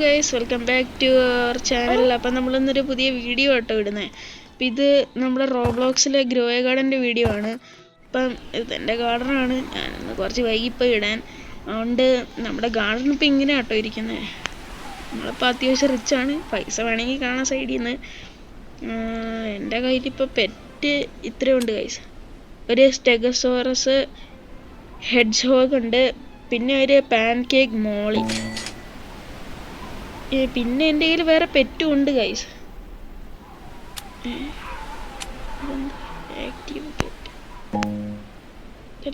Guys welcome back to our channel. അപ്പം നമ്മളിന്നൊരു പുതിയ വീഡിയോ ആട്ടോ ഇടുന്നത്. അപ്പം ഇത് നമ്മുടെ റോബ്ലോക്സിലെ ഗ്രോ ഗാർഡൻ്റെ വീഡിയോ ആണ്. അപ്പം ഇതെൻ്റെ ഗാർഡനാണ്. ഞാനിന്ന് കുറച്ച് വൈകിപ്പോൾ ഇടാൻ. അതുകൊണ്ട് നമ്മുടെ ഗാർഡൻ ഇപ്പം ഇങ്ങനെ ആട്ടോ ഇരിക്കുന്നത്. നമ്മളിപ്പോൾ അത്യാവശ്യം റിച്ചാണ്. പൈസ വേണമെങ്കിൽ കാണാൻ സൈഡിൽ നിന്ന്. എൻ്റെ കയ്യിലിപ്പോൾ പെറ്റ് ഇത്രയുണ്ട് ഗൈസ്. ഒരു സ്റ്റെഗസോറസ് ഹെഡ്ജ് ഹോഗ് ഉണ്ട്, പിന്നെ ഒരു പാൻ കേക്ക് മോളി, പിന്നെ എൻ്റെ കയ്യിൽ വേറെ പെറ്റും ഉണ്ട് ഗൈസ്.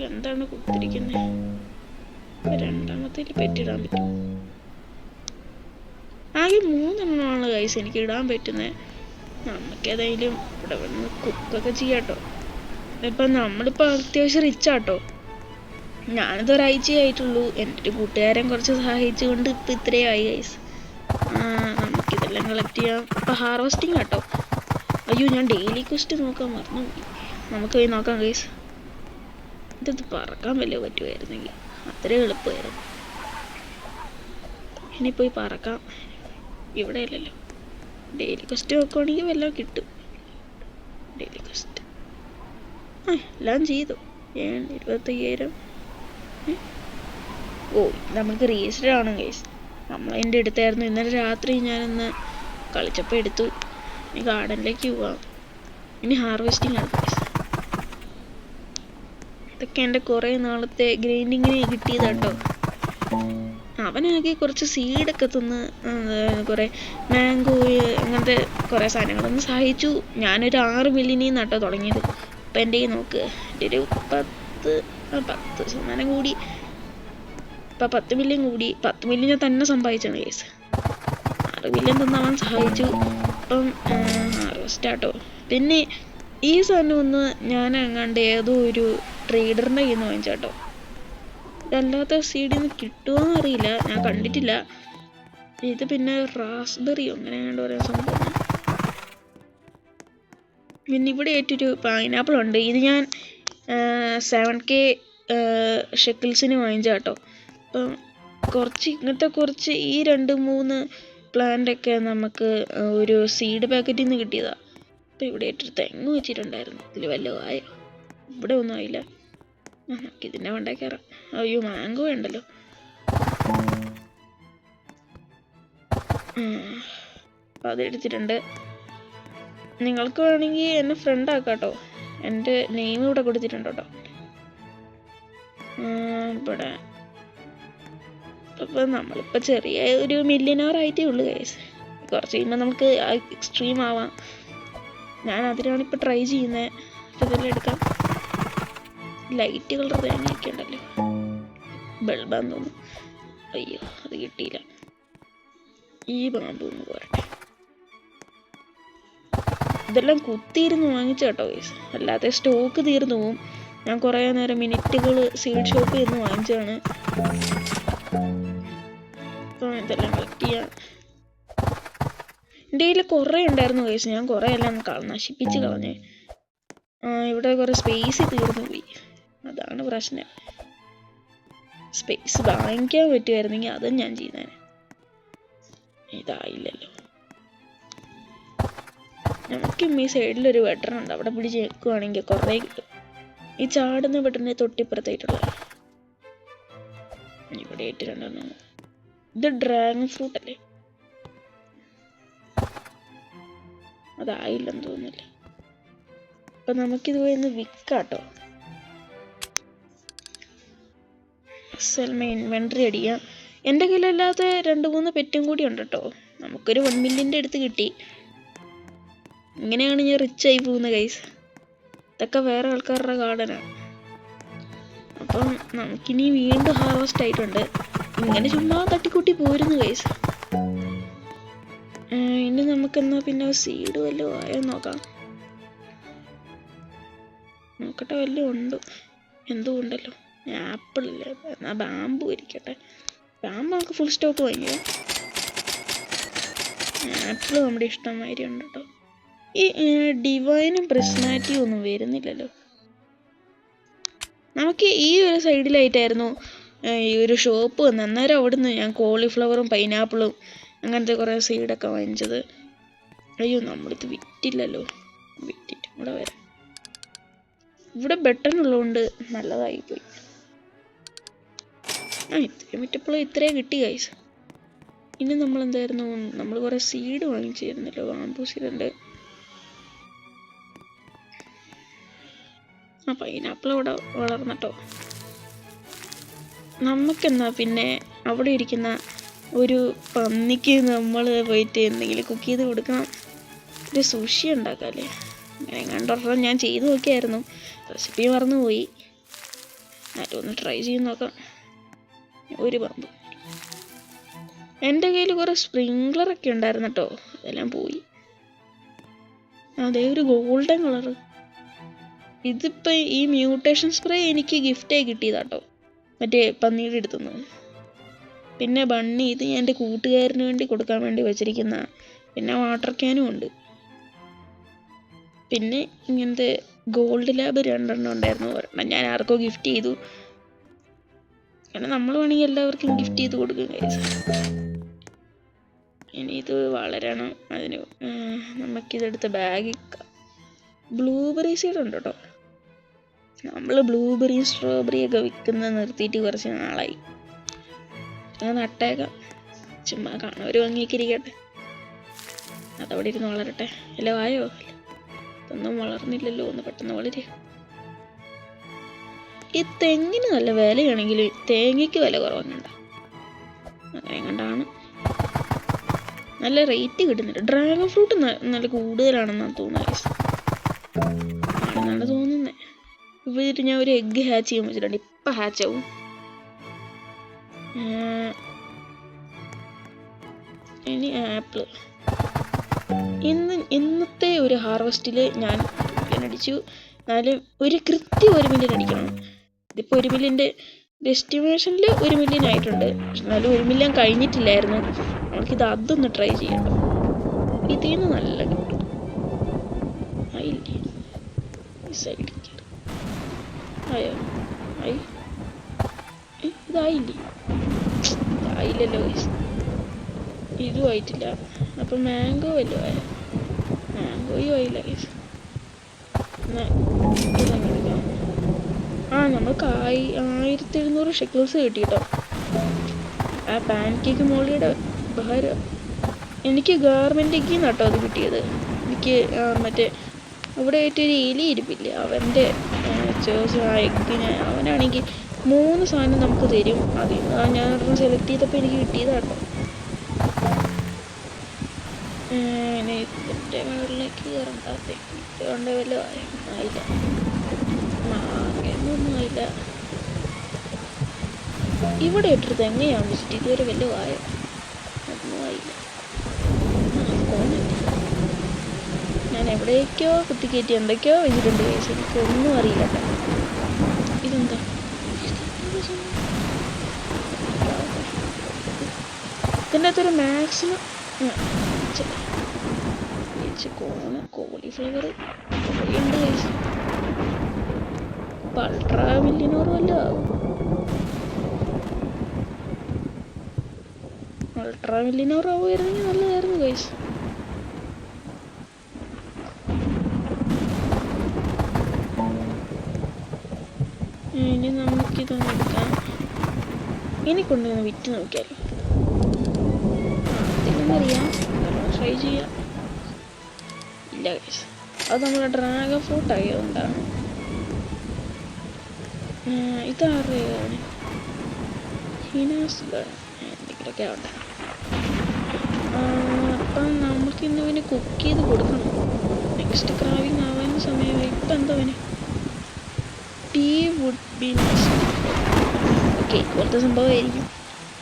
എന്താണ് കൊടുത്തിരിക്കുന്നത്? രണ്ടാമത്തേൽ പെറ്റിടാൻ പറ്റും. ആകെ 3 എണ്ണമാണ് ഗൈസ് എനിക്ക് ഇടാൻ പറ്റുന്നത്. നമുക്കേതായാലും ഇവിടെ വന്ന് കുക്കൊക്കെ ചെയ്യാട്ടോ. ഇപ്പം നമ്മളിപ്പോൾ അത്യാവശ്യം റിച്ചാട്ടോ. ഞാനിത് ഒരാഴ്ചയായിട്ടുള്ളൂ. എൻ്റെ ഒരു കൂട്ടുകാരൻ കുറച്ച് സഹായിച്ചുകൊണ്ട് ഇപ്പം ഇത്രയായി ഗൈസ്. നമുക്കിതെല്ലാം കളക്ട് ചെയ്യാം. ഇപ്പം ഹാർവസ്റ്റിംഗ് കേട്ടോ. അയ്യോ, ഞാൻ ഡെയിലി ക്വസ്റ്റ് നോക്കാൻ മറന്നു. നമുക്ക് പോയി നോക്കാം ഗൈസ്. ഇതൊന്ന് പറക്കാൻ വല്ല പറ്റുമായിരുന്നെങ്കിൽ അത്ര എളുപ്പമായിരുന്നു. ഇനി പോയി പറക്കാം. ഇവിടെ അല്ലല്ലോ. ഡെയിലി ക്വസ്റ്റ് നോക്കുവാണെങ്കിൽ വല്ലതും കിട്ടും. ഡെയിലി ക്വസ്റ്റ് എല്ലാം ചെയ്തു. 25,000. ഓ, നമുക്ക് രജിസ്റ്റർ ആണ് ഗൈസ്. നമ്മളതിൻ്റെ എടുത്തായിരുന്നു. ഇന്നലെ രാത്രി ഞാനിന്ന് കളിച്ചപ്പോൾ എടുത്തു. ഇനി ഗാർഡനിലേക്ക് പോവാം. ഇനി ഹാർവെസ്റ്റിംഗ് ആണ് ഗൈസ്. ഇതൊക്കെ എൻ്റെ കുറേ നാളത്തെ ഗ്രൈൻഡിങ്ങിന് കിട്ടിയതാട്ടോ. അവനാകെ കുറച്ച് സീഡൊക്കെ തന്ന്, കുറേ മാംഗോ അങ്ങനത്തെ കുറേ സാധനങ്ങളൊന്ന് സഹായിച്ചു. ഞാനൊരു 6 മില്യണിൽ നിന്നാട്ടോ തുടങ്ങിയത്. അപ്പം എൻ്റെ നോക്ക്, എൻ്റെ ഒരു 10% കൂടി. ഇപ്പം 10 മില്യൺ കൂടി. 10 മില്യൺ ഞാൻ തന്നെ സമ്പാദിച്ചാണ് കേസ്. 6 മില്യൺ തന്ന് അവൻ സഹായിച്ചു. അപ്പം ഹാർവെസ്റ്റാട്ടോ. പിന്നെ ഈ സാധനം ഒന്ന് ഞാൻ എങ്ങാണ്ട് ഏതോ ഒരു ട്രേഡറിൻ്റെ കയ്യിൽ നിന്ന് വാങ്ങിച്ചാട്ടോ. ഇതല്ലാത്ത സീഡിൽ നിന്ന് കിട്ടുമോയെന്ന് അറിയില്ല, ഞാൻ കണ്ടിട്ടില്ല. ഇത് പിന്നെ റാസ്ബെറിയോ അങ്ങനെ എങ്ങാണ്ട് പറയാൻ സംഭവം. പിന്നെ ഇവിടെ ഏറ്റൊരു പൈനാപ്പിൾ ഉണ്ട്. ഇത് ഞാൻ 7K ഷെക്കിൾസിന് വാങ്ങിച്ചാട്ടോ. അപ്പം ഇങ്ങനത്തെ കുറച്ച് ഈ 2-3 പ്ലാന്റൊക്കെ നമുക്ക് ഒരു സീഡ് പാക്കറ്റിൽ നിന്ന് കിട്ടിയതാണ്. അപ്പം ഇവിടെ ഏറ്റൊരു തെങ്ങ് വെച്ചിട്ടുണ്ടായിരുന്നു. ഇതിൽ വല്ലതും ആയോ? ഇവിടെ ഒന്നും ആയില്ല. നമുക്കിതിൻ്റെ വണ്ടേ കയറാം. അയ്യോ, മാംഗോ ഉണ്ടല്ലോ. അപ്പം അതെടുത്തിട്ടുണ്ട്. നിങ്ങൾക്ക് വേണമെങ്കിൽ എന്നെ ഫ്രണ്ട് ആക്കാം കേട്ടോ. എൻ്റെ നെയിം ഇവിടെ കൊടുത്തിട്ടുണ്ട് കേട്ടോ. ഇവിടെ അപ്പം നമ്മളിപ്പോൾ ചെറിയ ഒരു മില്യണറായിട്ടേ ഉള്ളൂ ഗൈസ്. കുറച്ച് കഴിയുമ്പോൾ നമുക്ക് എക്സ്ട്രീം ആവാം. ഞാൻ അതിനാണ് ഇപ്പോൾ ട്രൈ ചെയ്യുന്നത്. ഇതെല്ലാം എടുക്കാം. ലൈറ്റ് കളർ തേങ്ങയൊക്കെ ഉണ്ടല്ലോ. ബൾബാന്ന് തോന്നുന്നു. അയ്യോ, അത് കിട്ടിയില്ല. ഈ ബാമ്പു ഒന്ന് പോരട്ടെ. ഇതെല്ലാം കുത്തിയിരുന്ന് വാങ്ങിച്ച കേട്ടോ ഗൈസ്. അല്ലാതെ സ്റ്റോക്ക് തീർന്നു പോവും. ഞാൻ കുറേ നേരം മിനിറ്റുകൾ സീഡ് ഷോപ്പിൽ നിന്ന് വാങ്ങിച്ചതാണ്. അപ്പം ഇതെല്ലാം കളക്ട് ചെയ്യാം. എൻ്റെ കയ്യിൽ കുറേ ഉണ്ടായിരുന്നു ഗൈസ്. ഞാൻ കുറേ എല്ലാം നശിപ്പിച്ച് കളഞ്ഞേ. ഇവിടെ കുറേ സ്പേസ് തീർന്നു പോയി. അതാണ് പ്രശ്നം. സ്പേസ് വാങ്ങിക്കാൻ പറ്റുമായിരുന്നെങ്കിൽ അതും ഞാൻ ചെയ്യുന്നേനെ. ഇതായില്ലല്ലോ. നമുക്കും ഈ സൈഡിലൊരു വെട്ടറുണ്ട്. അവിടെ പിടിച്ച് വെക്കുവാണെങ്കിൽ കുറേ കിട്ടും. ഈ ചാടുന്ന വെട്ടറിനെ തൊട്ടിപ്പുറത്തായിട്ടുള്ള ഇവിടെ ഇട്ടിട്ടുണ്ടെന്നു. ഇത് ഡ്രാഗൺ ഫ്രൂട്ട് അല്ലേ? അതായില്ലെന്ന് തോന്നുന്നില്ല. അപ്പം നമുക്കിത് പോയി ഒന്ന് വിൽക്കാട്ടോ. ഇൻവെന്ററി അടിക്കാം. എൻ്റെ കയ്യിലല്ലാത്ത 2-3 പെറ്റും കൂടി ഉണ്ട് കേട്ടോ. നമുക്കൊരു 1 മില്യൻ്റെ അടുത്ത് കിട്ടി. ഇങ്ങനെയാണ് ഞാൻ റിച്ചായി പോകുന്നത് ഗൈസ്. ഇതൊക്കെ വേറെ ആൾക്കാരുടെ ഗാർഡനാണ്. അപ്പം നമുക്കിനി വീണ്ടും ഹാർവസ്റ്റ് ആയിട്ടുണ്ട്. ഇങ്ങനെ ചുമ്മാ തട്ടിക്കൂട്ടി പോരുന്നു ഗൈസ്. ഇനി നമുക്കെന്നാ പിന്നെ സീഡ് വല്ലതും ആയോ നോക്കാം. നോക്കട്ടെ, വല്ലതും ഉണ്ടോ. എന്തോ ഉണ്ടല്ലോ. ആപ്പിൾ ഇല്ലേ? എന്നാൽ ബാമ്പു ഇരിക്കട്ടെ. ബാമ്പ് നമുക്ക് ഫുൾ സ്റ്റോക്ക് വാങ്ങിയോ. ആപ്പിൾ നമ്മുടെ ഇഷ്ടംമാതിരി ഉണ്ട് കേട്ടോ. ഈ ഡിവൈനും പ്രിസ്മാറ്റിയും ഒന്നും വരുന്നില്ലല്ലോ. നമുക്ക് ഈ ഒരു സൈഡിലായിട്ടായിരുന്നു ഈ ഒരു ഷോപ്പ് വന്നത്. അന്നേരം അവിടുന്ന് ഞാൻ കോളിഫ്ലവറും പൈനാപ്പിളും അങ്ങനത്തെ കുറേ സീഡൊക്കെ വാങ്ങിച്ചത്. അയ്യോ നമ്മളിത് വിറ്റില്ലല്ലോ. വിറ്റിട്ട് ഇവിടെ വരാം. ഇവിടെ ബട്ടണുള്ളതുകൊണ്ട് നല്ലതായിപ്പോയി. ഇത്രയും വിറ്റപ്പോൾ ഇത്രയും കിട്ടി ഗൈസ്. ഇനി നമ്മളെന്തായിരുന്നു, നമ്മൾ കുറേ സീഡ് വാങ്ങിച്ചിരുന്നല്ലോ. ബാംബൂ സീഡുണ്ട്. പൈനാപ്പിൾ ഇവിടെ വളർന്നട്ടോ. നമുക്കെന്നാ പിന്നെ അവിടെ ഇരിക്കുന്ന ഒരു പന്നിക്ക് നമ്മൾ പോയിട്ട് എന്തെങ്കിലും കുക്ക് ചെയ്ത് കൊടുക്കണം. ഒരു സുഷി ഉണ്ടാക്കാമല്ലേ? അങ്ങനെ കണ്ടൊരെണ്ണം ഞാൻ ചെയ്ത് നോക്കിയായിരുന്നു. റെസിപ്പി മറന്നുപോയി. ആരും ഒന്ന് ട്രൈ ചെയ്ത് നോക്കാം. ഒരു പാമ്പ്. എൻ്റെ കയ്യിൽ കുറേ സ്പ്രിങ്ക്ലറൊക്കെ ഉണ്ടായിരുന്നു കേട്ടോ. അതെല്ലാം പോയി. അതേ ഒരു ഗോൾഡൻ കളറ്. ഇതിപ്പോൾ ഈ മ്യൂട്ടേഷൻ സ്പ്രേ എനിക്ക് ഗിഫ്റ്റായി കിട്ടിയതാട്ടോ, മറ്റേ പന്നിയുടെ അടുത്തുനിന്ന്. പിന്നെ ബണ്ണി, ഇത് ഞാൻ എൻ്റെ കൂട്ടുകാരന് വേണ്ടി കൊടുക്കാൻ വേണ്ടി വെച്ചിരിക്കുന്ന. പിന്നെ വാട്ടർ ക്യാനും ഉണ്ട്. പിന്നെ ഇങ്ങനത്തെ ഗോൾഡ് ലാബ് 2 ഉണ്ടായിരുന്നു. ഒരെണ്ണം ഞാൻ ആർക്കോ ഗിഫ്റ്റ് ചെയ്തു. കാരണം നമ്മൾ വേണമെങ്കിൽ എല്ലാവർക്കും ഗിഫ്റ്റ് ചെയ്ത് കൊടുക്കും. ഇനി ഇത് വളരണം. അതിന് നമുക്കിതെടുത്ത് ബാഗിൽ ബ്ലൂബെറി സീഡ് ഉണ്ട് കേട്ടോ. നമ്മൾ ബ്ലൂബെറിയും സ്ട്രോബെറിയൊക്കെ വിൽക്കുന്നത് നിർത്തിയിട്ട് കുറച്ച് നാളായി. അത് നട്ടേക്കാം. ചുമ്മാ കാണാൻ ഒരു ഭംഗിയൊക്കെ ഇരിക്കട്ടെ. അതവിടെ ഇരുന്ന് വളരട്ടെ. എല്ലാം ആയോ? ഇതൊന്നും വളർന്നില്ലല്ലോ. ഒന്ന് പെട്ടെന്ന് വളരെ. ഈ തെങ്ങിന് നല്ല വിലയാണെങ്കിൽ തേങ്ങയ്ക്ക് വില കുറവുന്നുണ്ട്. അങ്ങനെ കണ്ടാണ് നല്ല റേറ്റ് കിട്ടുന്നുണ്ട്. ഡ്രാഗൺ ഫ്രൂട്ട് നല്ല കൂടുതലാണെന്നാണ് തോന്നുന്നത്. ആണെന്നാണ് തോന്നുന്നത്. ഇവിടെ ഞാൻ ഒരു എഗ്ഗ് ഹാച്ച് ചെയ്യാൻ വെച്ചിട്ടുണ്ട്. ഇപ്പം ഹാച്ച് ആവും. ഇനി ആപ്പിള്. ഇന്നത്തെ ഒരു ഹാർവസ്റ്റിൽ ഞാൻ അടിച്ചു. എന്നാലും ഒരു കൃത്യം 1 മില്യൺ അടിക്കണം. ഇതിപ്പോൾ 1 മില്യൻ്റെ എസ്റ്റിമേഷനിൽ 1 മില്യൺ ആയിട്ടുണ്ട്. എന്നാലും 1 മില്യൺ കഴിഞ്ഞിട്ടില്ലായിരുന്നു. നമുക്കിത് അതൊന്ന് ട്രൈ ചെയ്യാം. ഇതിൽ നിന്ന് നല്ല കിട്ടും. ആയില്ലേ? ഈ സൈഡിൽ ആയോ? ആയി. ഇതായില്ലേ? ഇതായില്ലല്ലോ. ഇതും ആയിട്ടില്ല. അപ്പം മാംഗോ വല്ലോ ആയോ? മാംഗോയും ആയില്ല. നമുക്ക് 1700 ഷെക്കിൾസ് കിട്ടിട്ടോ. ആ പാൻ കേക്ക് മോളിയുടെ ബഹാരം. എനിക്ക് ഗവൺമെൻറ്റിൽ നിന്നാട്ടോ അത് കിട്ടിയത്. എനിക്ക് മറ്റേ അവിടെ ആയിട്ടൊരു എലി ഇരിപ്പില്ലേ, അവൻ്റെ ആ എഗ്ഗിന് അവനാണെങ്കിൽ 3 സാധനം നമുക്ക് തരും. അതിൽ ഞാൻ ഒരെണ്ണം സെലക്ട് ചെയ്തപ്പോൾ എനിക്ക് കിട്ടിയതാട്ടോ. ഇതിൻ്റെ മുകളിലേക്ക് കയറണ്ടാത്ത ഇതുകൊണ്ട് വല്ല ആയില്ല. മാങ്ങയൊന്നും ആയില്ല. ഇവിടെ ഇട്ടൊരു തെങ്ങയാണ് വെച്ചിട്ട് ഇതുവരെ വല്ല ആയോ? ഒന്നും ആയില്ല. ഞാൻ എവിടേക്കോ കുത്തിക്കയറ്റി എന്തൊക്കെയോ വെച്ചിട്ടുണ്ട്. എനിക്കൊന്നും അറിയില്ല കേട്ടോ. ഇതെന്താ? ഇതിൻ്റെ അകത്തൊരു മാക്സിമം കോളിഫ്ലവർ കോഴിയുണ്ട്. ഇപ്പം അൾട്രാ മില്യനോറ് വല്ല ആവും. അൾട്രാ മില്യനോറ് ആവുമായിരുന്നെങ്കിൽ നല്ലതായിരുന്നു ഗൈസ്. ഇനി നമുക്കിതൊന്ന് എടുക്കാം. ഇനി കൊണ്ടുവന്ന് വിറ്റ് നോക്കിയാലോ. ഇതിലെന്നറിയാം, ട്രൈ ചെയ്യാം. ഇല്ല ഗൈസ്, അത് നമ്മുടെ ഡ്രാഗൺ ഫ്രൂട്ട് ആയതുകൊണ്ടാണ്. ഇതാറിയാണ് ഹിനാസ് എന്തെങ്കിലുമൊക്കെ ആവട്ടെ. അപ്പം നമുക്കിന്ന് ഇവന് കുക്ക് ചെയ്ത് കൊടുക്കണം. നെക്സ്റ്റ് ക്രാവിങ് ആവാൻ സമയമായി. ഇപ്പം എന്താ അവന് ടീ വുഡ് ബി കേക്ക് പോലത്തെ സംഭവമായിരിക്കും.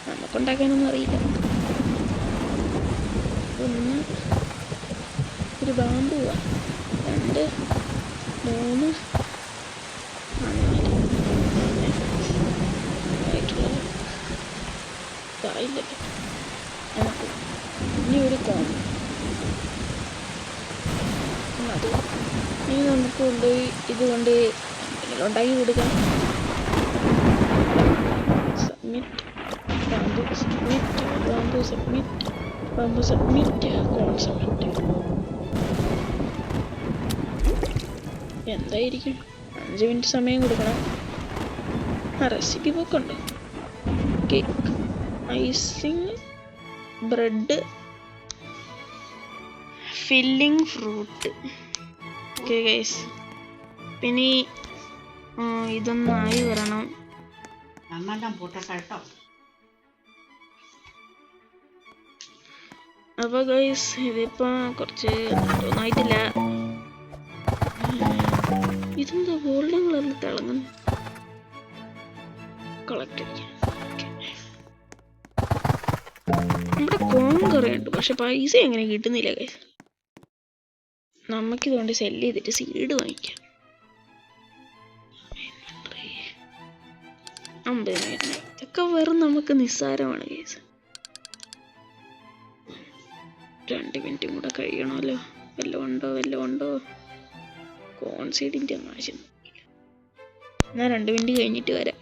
നമുക്കുണ്ടാക്കാനൊന്നും അറിയില്ല. ഒന്ന് ഒരു ബാമ്പുവാ. 2 3 ആയിട്ടുള്ളത് ഇതായില്ലല്ലോ. നമുക്ക് ഇനി ഒരു കോൺ അത് ഇനി നമുക്ക് കൊണ്ടുപോയി ഇതുകൊണ്ട് എന്തെങ്കിലും ഉണ്ടാക്കി കൊടുക്കാം. Submit bamboo submit. സബ്മിറ്റ് എന്തായിരിക്കും? 5 മിനിറ്റ് സമയം കൊടുക്കണം. റെസിപ്പി ബുക്ക് ഉണ്ടോ? Cake, icing, bread, filling fruit. Okay guys, പിന്നെ ഇതൊന്നായി വരണം. അപ്പോൾ ഗൈസ് ഇതിപ്പോൾ കുറച്ച് ഒന്നായിട്ടില്ല. ഇതെന്താ ഗോൾഡൻ കളറിൽ തിളങ്ങുന്നു? കളക്ട് അടിക്കാം. നമ്മുടെ കോൺ കറിയുണ്ട്, പക്ഷെ പൈസ എങ്ങനെ കിട്ടുന്നില്ല ഗൈസ്. നമുക്കിതുകൊണ്ട് സെല് ചെയ്തിട്ട് സീഡ് വാങ്ങിക്കാം. 50,000. ഇതൊക്കെ വെറും നമുക്ക് നിസ്സാരമാണ് കേസ്. 2 മിനിറ്റും കൂടെ കഴിയണമല്ലോ. വല്ലതും ഉണ്ടോ? കോൺസീഡിൻ്റെ ഒന്നും ആവശ്യം. എന്നാൽ 2 മിനിറ്റ് കഴിഞ്ഞിട്ട് വരാം.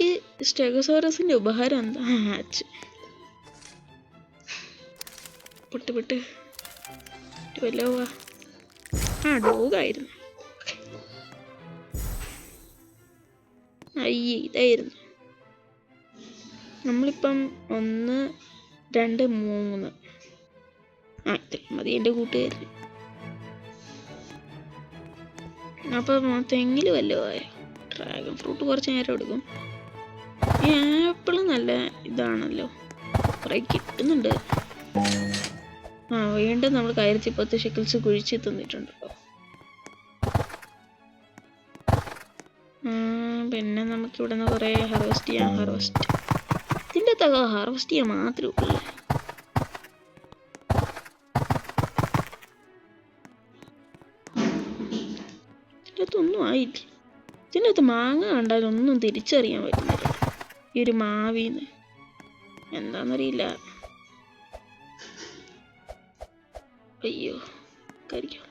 ഈ സ്റ്റെഗോസോറസിൻ്റെ ഉപഹാരം എന്താ? പൊട്ട് വല്ലോ. ഡോഗായിരുന്നു. അയ്യേ, ഇതായിരുന്നു. നമ്മളിപ്പം 1, 2, 3 ഇത്ര മതി എൻ്റെ കൂട്ടുകാർ. അപ്പം തെങ്ങിൽ വല്ലോ ആയ. ഡ്രാഗൺ ഫ്രൂട്ട് കുറച്ച് നേരം എടുക്കും. ഈ ആപ്പിൾ നല്ല ഇതാണല്ലോ, കുറേ കിട്ടുന്നുണ്ട്. വീണ്ടും നമ്മൾ 1010 ഷെക്കിൾസ് കുഴിച്ച് തന്നിട്ടുണ്ട്. പിന്നെ നമുക്ക് ഇവിടെ നിന്ന് കുറേ ഹാർവെസ്റ്റ് ചെയ്യാം. ഇതിൻ്റെ തക ഹാർവെസ്റ്റ് ചെയ്യാൻ മാത്രമേ ഉള്ളൂ. ഇതിനകത്തൊന്നും ആയില്ല. ഇതിനകത്ത് മാങ്ങ കണ്ടാലും ഒന്നും തിരിച്ചറിയാൻ പറ്റുന്നില്ല. ഈ ഒരു മാവിന്ന് എന്താണെന്നറിയില്ല. അയ്യോ, കരിക്കാം.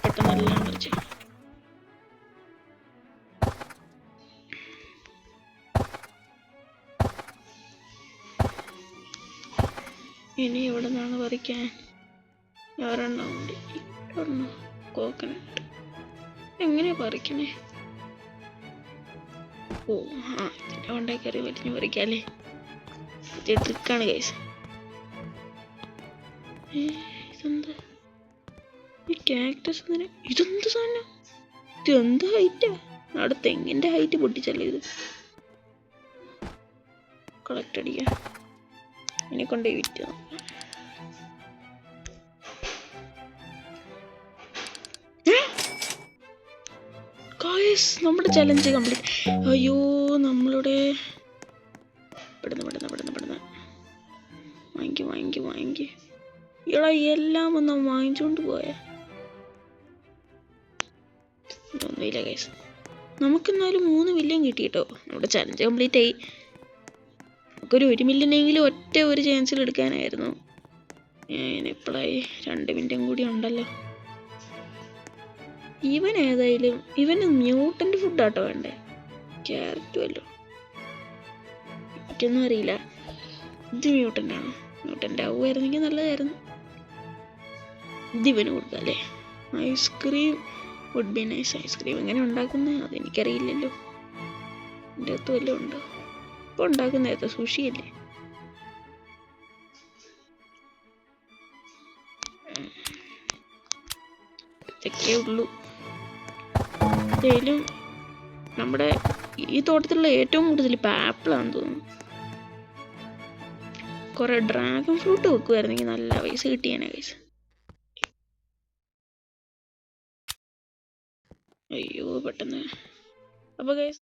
പെട്ടെന്നെല്ലാം പറിച്ചു. ഇനി എവിടെ നിന്നാണ് പറിക്കാൻ? ഒരെണ്ണം കോക്കനട്ട് എങ്ങനെയാ പറിക്കണേ? ഇതിൻ്റെ കൊണ്ടേ കയറി വലിഞ്ഞ് പറിക്കാല്ലേ. ഇത് ട്രിക്കാണ് ഗൈസ്. ഇതെന്താ ഈ കാക്ടസ്? ഇതെന്ത് സാധനം? ഇതെന്ത് ഹൈറ്റാ? അവിടെ തെങ്ങിൻ്റെ ഹൈറ്റ് പൊട്ടിച്ചല്ലേ ഇത്. കളക്ട് അടിക്കാം. ഇതിനെ കൊണ്ട് വിറ്റ് നമ്മുടെ ചലഞ്ച് കംപ്ലീറ്റ്. അയ്യോ, നമ്മളുടെ പെടുന്ന വാങ്ങിക്ക്. ഇയാളെ എല്ലാം ഒന്ന് വാങ്ങിച്ചോണ്ട് പോയ ഒന്നുമില്ല ഗൈസ്. നമുക്കെന്നാലും 3 മില്യൺ കിട്ടി കേട്ടോ. നമ്മുടെ ചലഞ്ച് കംപ്ലീറ്റ് ആയി. നമുക്കൊരു 1 മില്യണെങ്കിലും ഒറ്റ ഒരു ചാൻസിൽ എടുക്കാനായിരുന്നു. എപ്പോഴായി? 2 മിനിറ്റും കൂടി ഉണ്ടല്ലോ. ഏതായാലും ഇവന് മ്യൂട്ടൻ്റ് ഫുഡാട്ടോ വേണ്ടേ. ക്യാരറ്റ് വല്ലോ മറ്റൊന്നും അറിയില്ല. ഇത് മ്യൂട്ടൻ്റാണ്. മ്യൂട്ടൻ്റ് ആവുമായിരുന്നെങ്കിൽ നല്ലതായിരുന്നു. ഇത് ഇവന് കൊടുക്കാം അല്ലേ. Ice cream would be nice. Ice cream എങ്ങനെ ഉണ്ടാക്കുന്നത് അതെനിക്കറിയില്ലല്ലോ. എൻ്റെ അകത്ത് വല്ലതും ഉണ്ടോ? ഇപ്പോൾ ഉണ്ടാക്കുന്ന സുഷിയല്ലേ? ഇതൊക്കെ ഉള്ളൂ. ഏതായാലും നമ്മുടെ ഈ തോട്ടത്തിലുള്ള ഏറ്റവും കൂടുതൽ ഇപ്പം ആപ്പിളാണെന്ന് തോന്നുന്നു. കുറെ ഡ്രാഗൺ ഫ്രൂട്ട് വെക്കുമായിരുന്നെങ്കിൽ നല്ല പൈസ കിട്ടിയേനെ ഗൈസ്. അയ്യോ, പെട്ടെന്ന്. അപ്പോൾ ഗൈസ്